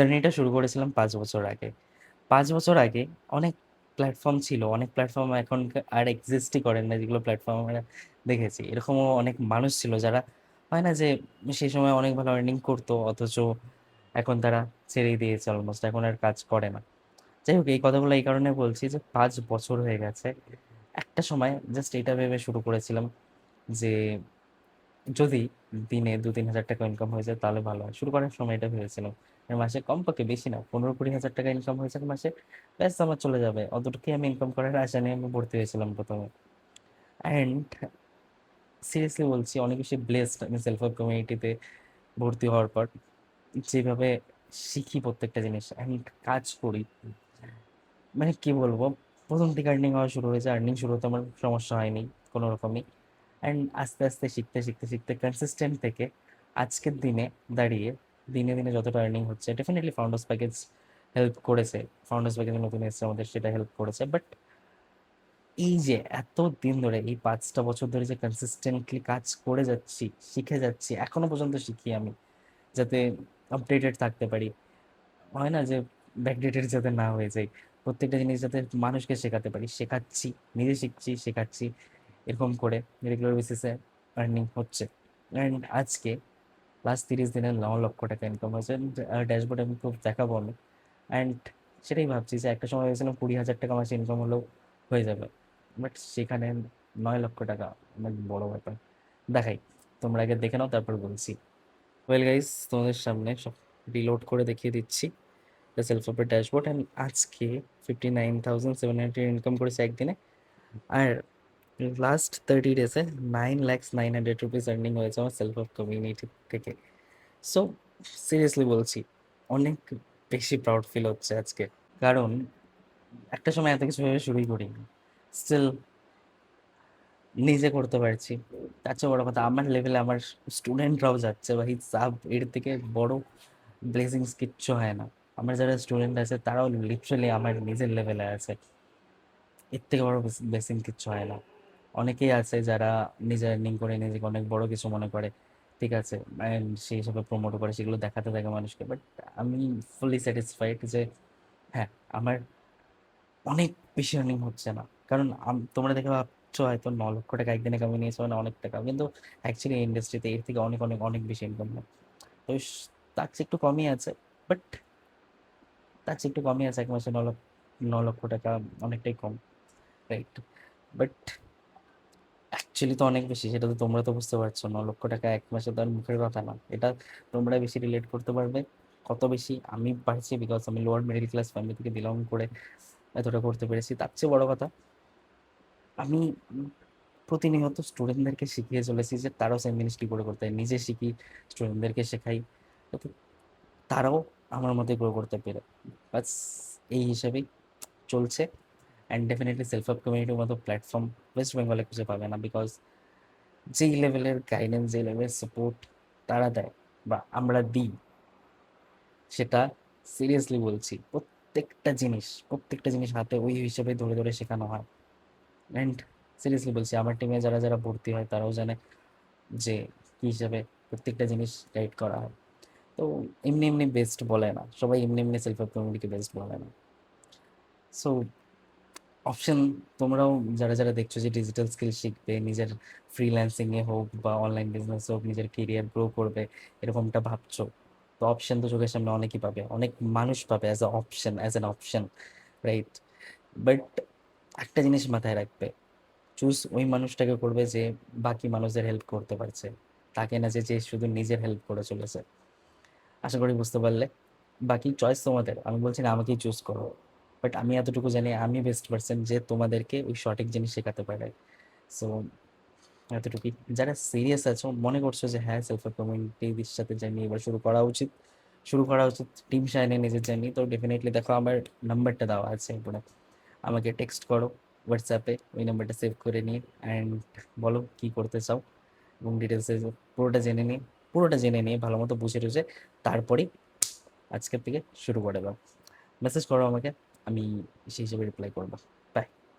জার্নিটা শুরু করেছিলাম ৫ বছর আগে। ৫ বছর আগে অনেক প্ল্যাটফর্ম ছিল। অনেক প্ল্যাটফর্ম এখন আর এক্সিস্টই করেন না, যেগুলো প্ল্যাটফর্ম আমরা দেখেছি। এরকমও অনেক মানুষ ছিল যারা, হয় না যে সেই সময় অনেক ভালো আর্নিং করতো, অথচ এখন তারা ছেড়েই দিয়েছে অলমোস্ট। এখন আর কাজ করে না। যাই হোক, এই কথাগুলো এই কারণে বলছি যে ৫ বছর হয়ে গেছে। একটা সময় জাস্ট এটা ভেবে শুরু করেছিলাম যে যদি দিনে ২-৩ হাজার টাকা ইনকাম হয়ে যায় তাহলে ভালো হয়। শুরু করার সময় এটা ভেবেছিলাম। আর মাসে কমপক্ষে বেশি না, ১৫-২০ হাজার টাকা ইনকাম হয়ে যাক মাসে, ব্যাস আমার চলে যাবে। অতটুকুই আমি ইনকাম করার আশা নিয়ে আমি ভর্তি হয়েছিলাম ১ম এ। অ্যান্ড সিরিয়াসলি বলছি, অনেক বেশি ব্লেসড আমি সেলফ হেল্প কমিউনিটিতে ভর্তি হওয়ার পর। যেভাবে শিখি প্রত্যেকটা জিনিস অ্যান্ড কাজ করি, মানে কি বলবো, ১ম থেকে আর্নিং হওয়া শুরু হয়েছে। আর্নিং শুরু হতে আমার সমস্যা হয়নি কোনো রকমই। অ্যান্ড আস্তে, আস্তে শিখতে কনসিস্টেন্ট থেকে আজকের দিনে দাঁড়িয়ে দিনে, দিনে যতটা আর্নিং হচ্ছে, ডেফিনিটলি ফাউন্ডার্স প্যাকেজ হেল্প করেছে। ফাউন্ডার্স প্যাকেজ নতুন এসেছে আমাদের, সেটা হেল্প করেছে। বাট এই যে এত দিন ধরে, এই ৫টা বছর ধরে যে কনসিস্টেন্টলি কাজ করে যাচ্ছি, শিখে যাচ্ছি, এখনো পর্যন্ত শিখি আমি, যাতে আপডেটেড থাকতে পারি। হয় না যে ব্যাকডেটেড যাতে না হয়ে যাই। প্রত্যেকটা জিনিস যাতে মানুষকে শেখাতে পারি, শেখাচ্ছি, নিজে শিখছি, শেখাচ্ছি। এরকম করে রেগুলার বেসিসে আর্নিং হচ্ছে। অ্যান্ড আজকে লাস্ট ৩০ দিনে ৯ লক্ষ টাকা ইনকাম হয়েছে। ড্যাশবোর্ড আমি খুব দেখাবো আমি। অ্যান্ড সেটাই ভাবছি যে একটা সময় ভেবেছিলাম ২০,০০০ টাকা মাসে ইনকাম হলেও হয়ে যাবে। বাট সেখানে ৯ লক্ষ টাকা অনেক বড় ব্যাপার। দেখাই, তোমরা আগে দেখে নাও, তারপর বলছি। ওয়েল গাইস, তোমাদের সামনে সব রিলোড করে দেখিয়ে দিচ্ছি সেলফ হেল্পের ড্যাশবোর্ড। অ্যান্ড আজকে 59,700 ইনকাম করেছে একদিনে। আর লাস্ট 30 ডেজে 9,09,000 রুপিস আর্নিং হয়েছে আমার সেলফ হেল্প কমিউনিটি থেকে। সো সিরিয়াসলি বলছি, অনেক বেশি প্রাউড ফিল হচ্ছে আজকে। কারণ একটা সময় এত কিছু ভেবে শুরুই করিনি। স্টিল নিজে করতে পারছি। তার চেয়ে বড় কথা, আমার লেভেলে আমার স্টুডেন্টরাও যাচ্ছে ভাই। সাব এর থেকে বড় ব্লেসিংস কিচ্ছু হয় না। আমার যারা স্টুডেন্ট আছে তারাও লিটারালি আমার নিজের লেভেলে আছে। এর থেকে বড় ব্লেসিং কিচ্ছু হয় না। অনেকেই আছে যারা নিজে আর্নিং করে নিজেকে অনেক বড় কিছু মনে করে, ঠিক আছে, অ্যান্ড সেই হিসাবে প্রমোট করে, সেগুলো দেখাতে থাকে মানুষকে। বাট আমি ফুলি স্যাটিসফাইড যে হ্যাঁ, আমার অনেক বেশি আর্নিং হচ্ছে না। কারণ তোমরা দেখে ভাবছো হয়তো ৯ লক্ষ টাকা একদিনে কামিয়ে নিয়েছে মানে অনেক টাকা, কিন্তু অ্যাকচুয়ালি ইন্ডাস্ট্রিতে এর থেকে অনেক অনেক অনেক বেশি ইনকাম হয়। তো তার চেয়ে একটু কমই আছে। বাট তার চেয়ে একটু কমই আছে, এক মাসে ৯ লক্ষ টাকা অনেকটাই কম, রাইট? বাট অ্যাকচুয়ালি তো অনেক বেশি, সেটা তো তোমরা তো বুঝতে পারছো। ৯ লক্ষ টাকা এক মাসে তো আর মুখের কথা না। এটা তোমরা বেশি রিলেট করতে পারবে। কত বেশি আমি পারছি, বিকজ আমি লোয়ার মিডল ক্লাস ফ্যামিলি থেকে বিলং করে এতটা করতে পেরেছি। তার চেয়ে বড় কথা, আমি প্রতিনিয়ত স্টুডেন্টদেরকে শিখিয়ে চলেছি যে তারাও সেম জিনিস কী করে করতে হয়। নিজে শিখি, স্টুডেন্টদেরকে শেখাই, যাতে তারাও আমার মধ্যে গ্রো করতে পেরে। বাস এই হিসেবেই চলছে। অ্যান্ড ডেফিনেটলি সেলফ হেল্প কমিউনিটির মতো প্ল্যাটফর্ম ওয়েস্ট বেঙ্গলে খুঁজে পাবে না। বিকজ যেই লেভেলের গাইডেন্স, যেই লেভেলের সাপোর্ট তারা দেয় বা আমরা দিই, সেটা সিরিয়াসলি বলছি, প্রত্যেকটা জিনিস হাতে ওই হিসেবে ধরে ধরে শেখানো হয়। অ্যান্ড সিরিয়াসলি বলছি, আমার টিমে যারা যারা ভর্তি হয় তারাও জানে যে কী হিসাবে প্রত্যেকটা জিনিস গাইড করা হয়। তো এমনি এমনি বেস্ট বলে না সবাই, এমনি এমনি সেলফ হেল্প কমিউনিটিকে বেস্ট বলে না। সো অপশন, তোমরাও যারা যারা দেখছো যে ডিজিটাল স্কিল শিখবে, নিজের ফ্রিল্যান্সিং এ হোক বা অনলাইন বিজনেস হোক, নিজের কেরিয়ার গ্রো করবে, এরকমটা ভাবছো, তো অপশন তো চোখের সামনে অনেকই পাবে, অনেক মানুষ পাবে as a option, as an option, right? But একটা জিনিস মাথায় রাখবে, চুজ ওই মানুষটাকে করবে যে বাকি মানুষদের হেল্প করতে পারছে, তাকে না যে যে শুধু নিজের হেল্প করে চলেছে। আশা করি বুঝতে পারলে। বাকি চয়েস তোমাদের, আমি বলছি না আমাকেই চুজ করো। বাট আমি এতটুকু জানি আমি বেস্ট পারসন যে তোমাদেরকে ওই সঠিক জিনিস শেখাতে পারে। সো এতটুকুই। যারা সিরিয়াস আছো, মনে করছো যে হ্যাঁ সেলফ হেল্প কমিউনিটির সাথে জার্নি এবার শুরু করা উচিত টিম শাইনে নিজের জার্নি, তো ডেফিনেটলি দেখো আমার নাম্বারটা দেওয়া আছে উপরে। আমাকে টেক্সট করো হোয়াটসঅ্যাপে, ওই নাম্বারটা সেভ করে নিয়ে, অ্যান্ড বলো কি করতে চাও, এবং ডিটেলসে পুরোটা জেনে নিয়ে ভালো মতো বুঝে টুঝে তারপরেই আজকের থেকে শুরু করে দাও। মেসেজ করো আমাকে, আমি সেই হিসেবে রিপ্লাই করবো।